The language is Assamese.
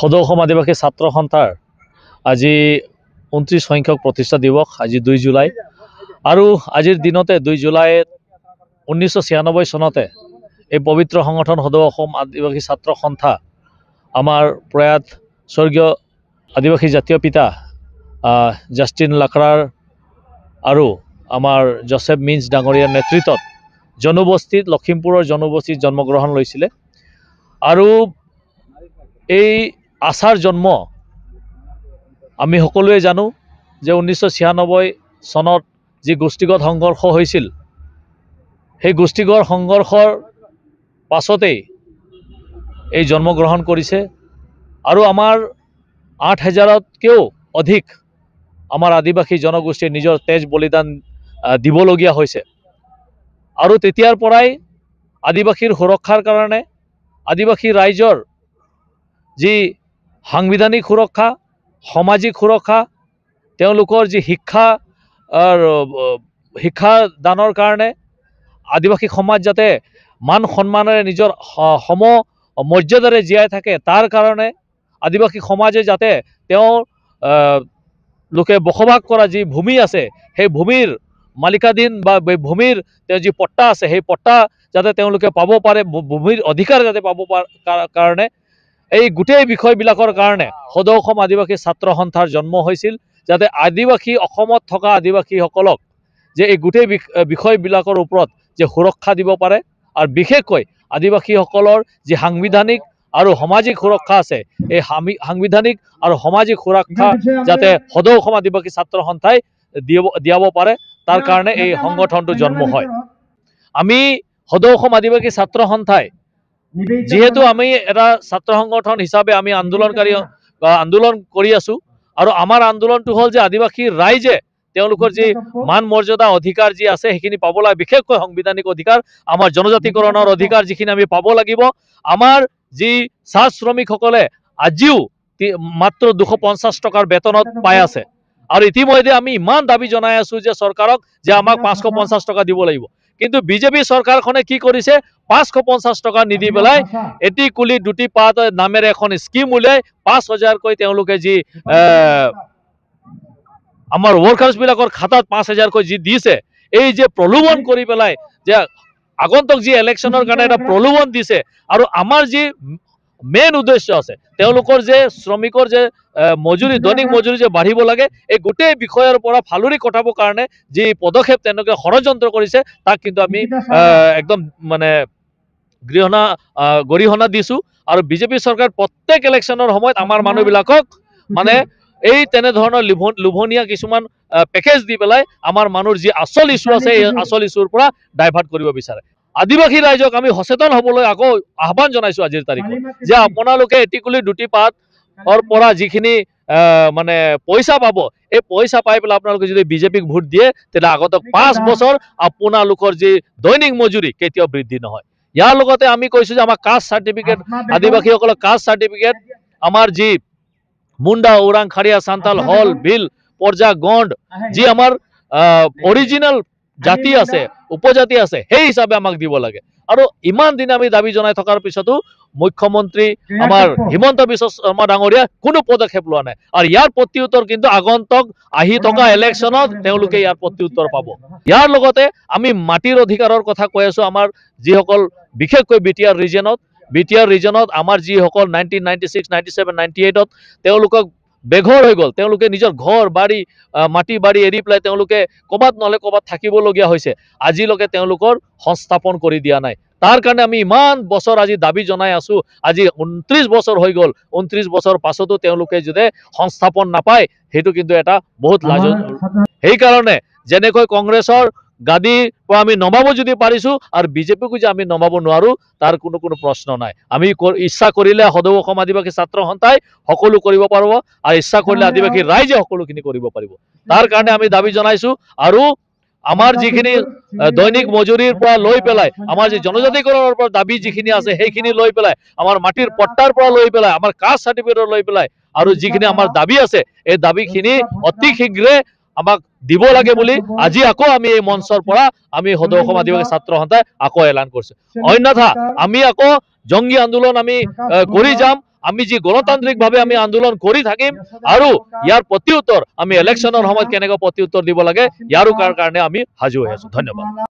সদৌ অসম আদিবাসী ছাত্ৰ সন্থাৰ আজি 29 সংখ্যক প্ৰতিষ্ঠা দিৱস আজি 2 জুলাই আৰু আজিৰ দিনতে 2 জুলাইত 1996 চনতে এই পবিত্ৰ সংগঠন সদৌ অসম আদিবাসী ছাত্ৰ সন্থা আমাৰ প্ৰয়াত স্বৰ্গীয় আদিবাসী জাতীয় পিতা জাষ্টিন লাকৰাৰ আৰু আমাৰ জোসেফ মিন্স ডাঙৰীয়াৰ নেতৃত্বত জনবস্তিত লখিমপুৰৰ জনবস্তিত জন্মগ্ৰহণ লৈছিলে আৰু এই আচাৰ জন্ম আমি সকলোৱে জানো যে 1996 চনত যি গোষ্ঠীগত সংঘৰ্ষ হৈছিল সেই গোষ্ঠীগত সংঘৰ্ষৰ পাছতেই এই জন্মগ্ৰহণ কৰিছে আৰু আমাৰ 8000তকৈও অধিক আমাৰ আদিবাসী জনগোষ্ঠীয়ে নিজৰ তেজ বলিদান দিবলগীয়া হৈছে আৰু তেতিয়াৰ পৰাই আদিবাসীৰ সুৰক্ষাৰ কাৰণে আদিবাসী ৰাইজৰ যি সাংবিধানিক সুৰক্ষা সামাজিক সুৰক্ষা তেওঁলোকৰ যি শিক্ষা দানৰ কাৰণে আদিবাসী সমাজ যাতে মান সন্মানেৰে নিজৰ সম মৰ্যাদাৰে জীয়াই থাকে তাৰ কাৰণে আদিবাসী সমাজে যাতে তেওঁৰ লোকে বসবাস কৰা যি ভূমি আছে সেই ভূমিৰ মালিকাধীন বা ভূমিৰ যি পট্টা আছে সেই পট্টা যাতে তেওঁলোকে পাব পাৰে ভূমিৰ অধিকাৰ যাতে পাব কাৰণে এই গোটেই বিষয়বিলাকৰ কাৰণে সদৌ অসম আদিবাসী ছাত্ৰ সন্থাৰ জন্ম হৈছিল যাতে আদিবাসী অসমত থকা আদিবাসীসকলক যে এই গোটেই বিষয়বিলাকৰ ওপৰত যে সুৰক্ষা দিব পাৰে আৰু বিশেষকৈ আদিবাসীসকলৰ যি সাংবিধানিক আৰু সামাজিক সুৰক্ষা আছে এই সাংবিধানিক আৰু সামাজিক সুৰক্ষা যাতে সদৌ অসম আদিবাসী ছাত্ৰ সন্থাই দিয়াব পাৰে তাৰ কাৰণে এই সংগঠনটো জন্ম হয় আমি সদৌ অসম আদিবাসী ছাত্ৰ সন্থাই যেহেতু আমি এটা ছাত্ৰ সংগঠন হিচাপে আমি আন্দোলন কৰি আছো আৰু আমাৰ আন্দোলনটো হ'ল যে আদিবাসী ৰাইজে তেওঁলোকৰ যি মান মৰ্যাদা অধিকাৰ যি আছে সেইখিনি পাব লাগে বিশেষকৈ সাংবিধানিক অধিকাৰ আমাৰ জনজাতিকৰণৰ অধিকাৰ যিখিনি আমি পাব লাগিব আমাৰ যি চাহ শ্ৰমিকসকলে আজিও মাত্ৰ 250 টকাৰ বেতনত পাই আছে আৰু ইতিমধ্যে আমি ইমান দাবী জনাই আছো যে চৰকাৰক যে আমাক 550 টকা দিব লাগিব কিন্তু বিজেপি চৰকাৰখনে কি কৰিছে 550 টকা নিদি পেলাই এটি কুলি দুটি পাত নামেৰে এখন স্কিম উলিয়াই 5000 কৈ তেওঁলোকে যি আমাৰ ওয়াৰ্কাৰ্স বিলাকৰ খাতাত 5000 কৈ যি দিছে এই যে প্ৰলোভন কৰি পেলাই যে আগন্তুক যি ইলেকশ্যনৰ কাৰণে এটা প্ৰলোভন দিছে আৰু আমাৰ যি মেইন উদ্দেশ্য আছে তেওঁলোকৰ যে শ্ৰমিকৰ যে মজুৰি দৈনিক মজুৰি যে বাঢ়িব লাগে এই গোটেই বিষয়ৰ পৰা ফালুৰি কটাবৰ কাৰণে যি পদক্ষেপ তেওঁলোকে ষড়যন্ত্ৰ কৰিছে তাক কিন্তু আমি একদম মানে গৰিহণা দিছো আৰু বিজেপি চৰকাৰ প্ৰত্যেক ইলেকশ্যনৰ সময়ত আমাৰ মানুহবিলাকক মানে এই তেনেধৰণৰ লোভনীয়া কিছুমান পেকেজ দি পেলাই আমাৰ মানুহৰ যি আচল ইছ্যু আছে এই আচল ইছ্যুৰ পৰা ডাইভাৰ্ট কৰিব বিচাৰে আদিবাসী ৰাইজক আমি সচেতন হ'বলৈ আকৌ আহ্বান জনাইছো আজিৰ তাৰিখত যে আপোনালোকে এটিকুলি দুটি পাতৰ পৰা যিখিনি মানে পইচা পাব এই পইচা পাই পেলাই আপোনালোকে যদি বিজেপিক ভোট দিয়ে তেতিয়াহ'লে আগতে 5 বছৰ আপোনালোকৰ যি দৈনিক মজুৰি কেতিয়াও বৃদ্ধি নহয় ইয়াৰ লগতে আমি কৈছো যে আমাৰ কাষ্ট চাৰ্টিফিকেট আদিবাসীসকলৰ কাষ্ট চাৰ্টিফিকেট আমাৰ যি মুণ্ডা ওৰাং খাৰিয়া সান্তাল হল বিল পৰ্জা গণ্ড যি আমাৰ অৰিজিনেল জাতি আছে উপজাতি আছে সেই হিচাপে আমাক দিব লাগে আৰু ইমান দিন আমি দাবী জনাই থকাৰ পিছতো মুখ্যমন্ত্ৰী আমাৰ হিমন্ত বিশ্ব শৰ্মা ডাঙৰীয়া কোনো পদক্ষেপ লোৱা নাই আৰু ইয়াৰ প্ৰত্যুত্তৰ কিন্তু আগন্তুক আহি থকা ইলেকশ্যনত তেওঁলোকে ইয়াৰ প্ৰত্যুত্তৰ পাব ইয়াৰ লগতে আমি মাটিৰ অধিকাৰৰ কথা কৈ আছো আমাৰ যিসকল বিশেষকৈ বিটিআৰ ৰিজনত আমাৰ যিসকল 1996 97 98ত তেওঁলোকক বেঘৰ হৈ গ'ল তেওঁলোকে নিজৰ ঘৰ বাৰী মাটি বাৰী এৰি পেলাই তেওঁলোকে ক'বাত নহলে ক'বাত থাকিবলগীয়া হৈছে আজিলৈকে তেওঁলোকৰ সংস্থাপন কৰি দিয়া নাই তাৰ কাৰণে আমি ইমান বছৰ আজি দাবী জনাই আছো আজি 29 বছৰ হৈ গ'ল 29 বছৰ পাছতো তেওঁলোকে যদি সংস্থাপন নাপায় সেইটো কিন্তু এটা বহুত লাজ সেইকাৰণে যেনেকৈ কংগ্ৰেছৰ গাদীৰ পৰা আমি নমাব যদি পাৰিছো আৰু বিজেপিকো যে আমি নমাব নোৱাৰো তাৰ কোনো প্ৰশ্ন নাই আমি ইচ্ছা কৰিলে সদৌ অসম আদিবাসী ছাত্ৰ সন্থাই সকলো কৰিব পাৰিব আৰু ইচ্ছা কৰিলে আদিবাসী ৰাইজে সকলোখিনি কৰিব পাৰিব তাৰ কাৰণে আমি দাবী জনাইছো আৰু আমাৰ যিখিনি দৈনিক মজুৰিৰ পৰা লৈ পেলাই আমাৰ যি জনজাতিকৰণৰ পৰা দাবী যিখিনি আছে সেইখিনি লৈ পেলাই আমাৰ মাটিৰ পট্টাৰ পৰা লৈ পেলাই আমাৰ কাষ্ট চাৰ্টিফিকেট লৈ পেলাই আৰু যিখিনি আমাৰ দাবী আছে এই দাবীখিনি অতি শীঘ্ৰে আমাক দিব লাগে বুলি আজি আকৌ আমি এই মঞ্চৰ পৰা আমি সদৌ অসম আদিবাসী ছাত্ৰ সন্থাই আকৌ এলান কৰিছো অন্যথা আমি আকৌ জঙ্গী আন্দোলন আমি কৰি যাম আমি যি গণতান্ত্ৰিকভাৱে আমি আন্দোলন কৰি থাকিম আৰু ইয়াৰ প্ৰত্যুত্তৰ আমি ইলেকশ্যনৰ সময়ত কেনেকৈ প্ৰত্যুত্তৰ দিব লাগে ইয়াৰো কাৰণে আমি সাজু হৈ আছো। ধন্যবাদ।